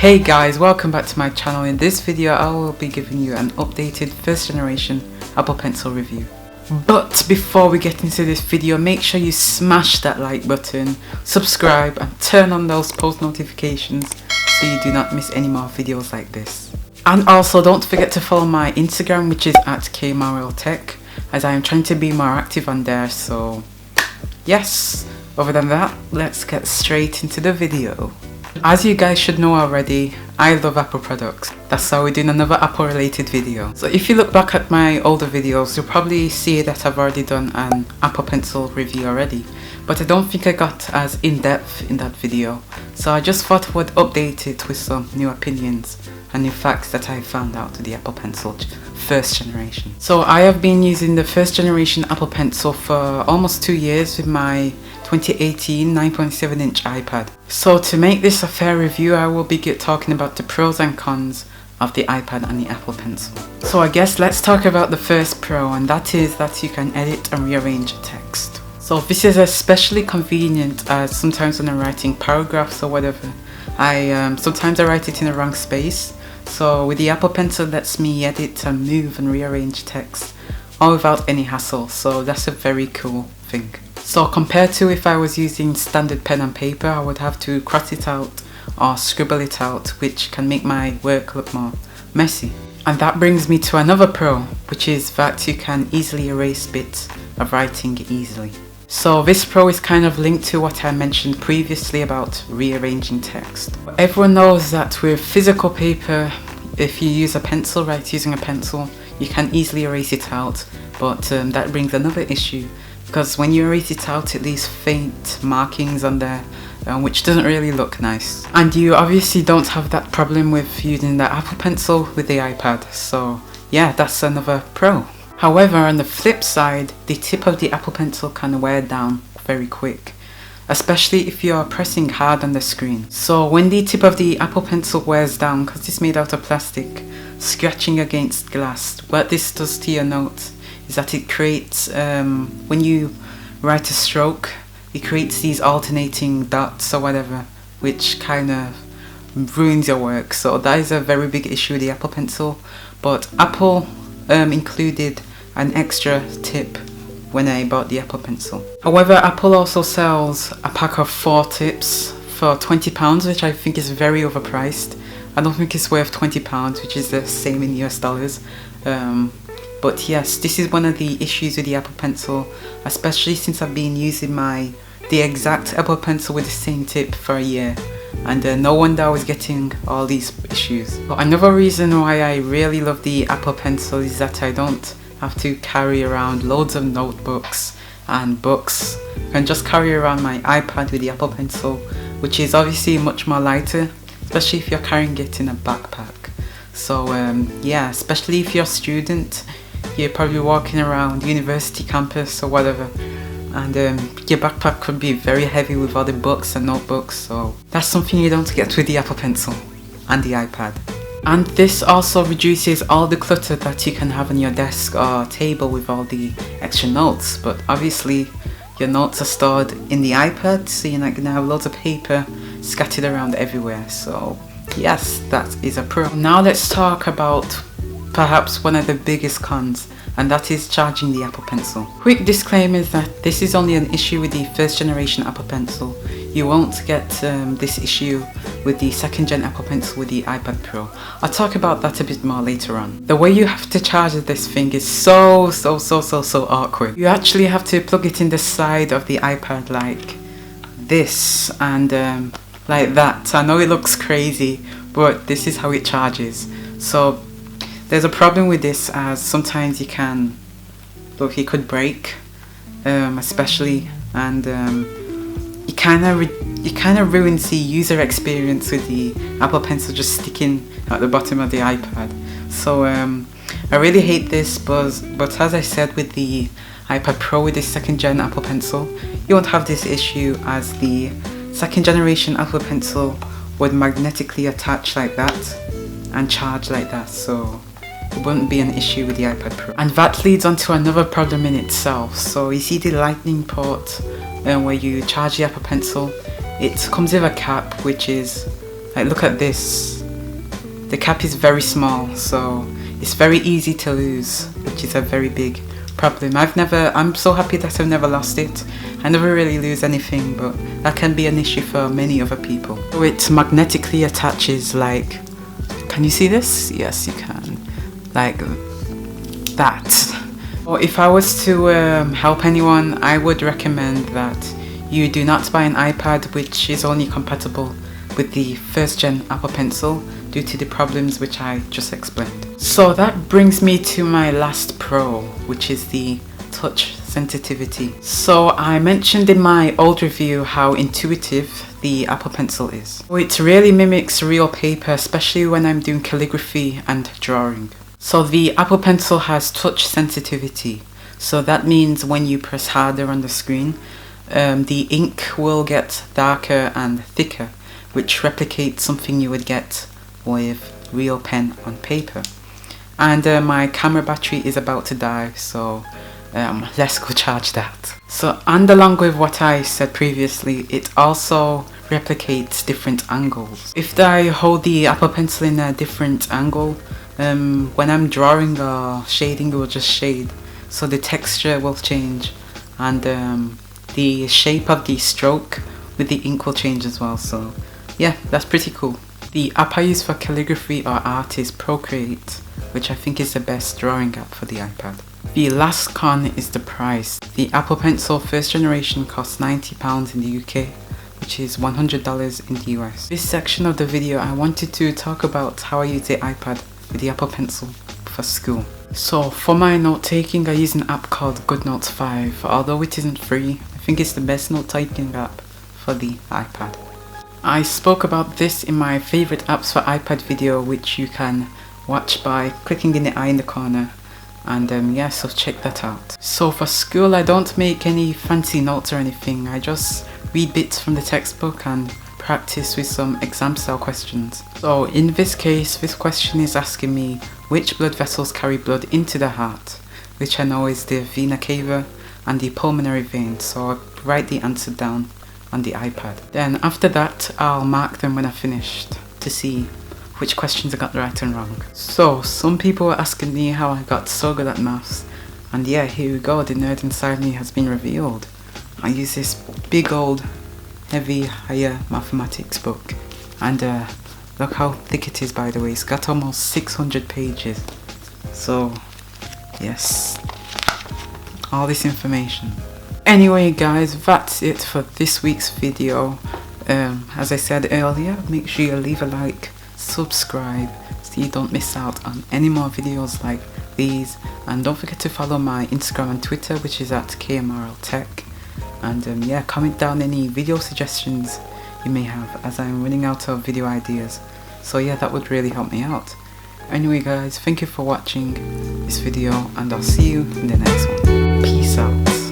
Hey guys, welcome back to my channel. In this video I will be giving you an updated first generation Apple Pencil review. But before we get into this video, make sure you smash that like button, subscribe and turn on those post notifications so you do not miss any more videos like this. And also don't forget to follow my Instagram, which is at Khemani, as I am trying to be more active on there. So yes, other than that, let's get straight into the video. As you guys should know already, I love Apple products. That's why we're doing another Apple related video. So if you look back at my older videos, you'll probably see that I've already done an Apple Pencil review already. But I don't think I got as in-depth in that video. So I just thought I would update it with some new opinions and new facts that I found out with the Apple Pencil first generation. So I have been using the first generation Apple Pencil for almost 2 years with my 2018 9.7 inch iPad. So to make this a fair review, I will be talking about the pros and cons of the iPad and the Apple Pencil. So I guess let's talk about the first pro, and that is that you can edit and rearrange text. So this is especially convenient as sometimes when I'm writing paragraphs or whatever, sometimes I write it in the wrong space. So with the Apple Pencil, it lets me edit and move and rearrange text all without any hassle. So that's a very cool thing. So compared to if I was using standard pen and paper, I would have to cross it out or scribble it out, which can make my work look more messy. And that brings me to another pro, which is that you can easily erase bits of writing easily. So this pro is kind of linked to what I mentioned previously about rearranging text. Everyone knows that with physical paper, if you use a pencil, using a pencil, you can easily erase it out, but that brings another issue, because when you erase it out it leaves faint markings on there, which doesn't really look nice. And you obviously don't have that problem with using the Apple Pencil with the iPad, so yeah, that's another pro. However, on the flip side, the tip of the Apple Pencil can wear down very quick, especially if you are pressing hard on the screen. So when the tip of the Apple Pencil wears down, because it's made out of plastic, scratching against glass, what this does to your notes is that it creates, when you write a stroke, it creates these alternating dots or whatever, which kind of ruins your work. So that is a very big issue with the Apple Pencil, but Apple included an extra tip when I bought the Apple Pencil. However, Apple also sells a pack of 4 tips for £20, which I think is very overpriced. I don't think it's worth £20, which is the same in US dollars. But yes, this is one of the issues with the Apple Pencil, especially since I've been using the exact Apple Pencil with the same tip for a year, and no wonder I was getting all these issues. But another reason why I really love the Apple Pencil is that I don't have to carry around loads of notebooks and books. I can just carry around my iPad with the Apple Pencil, which is obviously much more lighter, especially if you're carrying it in a backpack. So yeah, especially if you're a student, you're probably walking around university campus or whatever, and your backpack could be very heavy with all the books and notebooks, so that's something you don't get with the Apple Pencil and the iPad. And this also reduces all the clutter that you can have on your desk or table with all the extra notes, but obviously your notes are stored in the iPad, so you're not going to have loads of paper scattered around everywhere. So yes, that is a pro. Now let's talk about perhaps one of the biggest cons, and that is charging the Apple Pencil. Quick disclaimer is that this is only an issue with the first generation Apple Pencil. You won't get this issue with the second gen Apple Pencil with the iPad Pro. I'll talk about that a bit more later on. The way you have to charge this thing is so awkward. You actually have to plug it in the side of the iPad like this and like that. I know it looks crazy, but this is how it charges. So there's a problem with this, as sometimes it could break, especially, and it kind of ruins the user experience with the Apple Pencil just sticking at the bottom of the iPad. So I really hate this, but as I said, with the iPad Pro with the second gen Apple Pencil, you won't have this issue, as the second generation Apple Pencil would magnetically attach like that and charge like that, so it wouldn't be an issue with the iPad Pro. And that leads on to another problem in itself. So you see the lightning port where you charge the Apple Pencil, it comes with a cap, which is Like, look at this. The cap is very small, so it's very easy to lose, which is a very big problem. I'm so happy that I've never lost it. I never really lose anything, but that can be an issue for many other people. So it magnetically attaches, like, can you see this? Yes, you can. Like that. Or if I was to help anyone, I would recommend that you do not buy an iPad which is only compatible with the first gen Apple Pencil due to the problems which I just explained. So that brings me to my last pro, which is the touch sensitivity. So I mentioned in my old review how intuitive the Apple Pencil is. It really mimics real paper, especially when I'm doing calligraphy and drawing. So the Apple Pencil has touch sensitivity. So that means when you press harder on the screen, the ink will get darker and thicker, which replicates something you would get with real pen on paper. And my camera battery is about to die, so let's go charge that. So, and along with what I said previously, it also replicates different angles. If I hold the Apple Pencil in a different angle, when I'm drawing or shading, it will just shade. So the texture will change, and the shape of the stroke with the ink will change as well. So yeah, that's pretty cool. The app I use for calligraphy or art is Procreate, which I think is the best drawing app for the iPad. The last con is the price. The Apple Pencil first generation costs £90 in the UK, which is $100 in the US. This section of the video I wanted to talk about how I use the iPad with the Apple Pencil for school. So for my note taking, I use an app called GoodNotes 5. Although it isn't free, I think it's the best note taking app for the iPad. I spoke about this in my favorite apps for iPad video, which you can watch by clicking in the eye in the corner, and yeah, so check that out. So for school, I don't make any fancy notes or anything. I just read bits from the textbook and practice with some exam style questions. So in this case, this question is asking me which blood vessels carry blood into the heart, which I know is the vena cava and the pulmonary vein. So I'll write the answer down on the iPad. Then after that, I'll mark them when I finished to see which questions I got right and wrong. So some people were asking me how I got so good at maths, and yeah, here we go, the nerd inside me has been revealed. I use this big old heavy higher mathematics book, and look how thick it is, by the way. It's got almost 600 pages. So yes, all this information. Anyway guys, that's it for this week's video. As I said earlier, make sure you leave a like, subscribe so you don't miss out on any more videos like these, and don't forget to follow my Instagram and Twitter, which is at KMRLTech. And yeah, comment down any video suggestions you may have, as I'm running out of video ideas. So yeah, that would really help me out. Anyway guys, thank you for watching this video, and I'll see you in the next one. Peace out.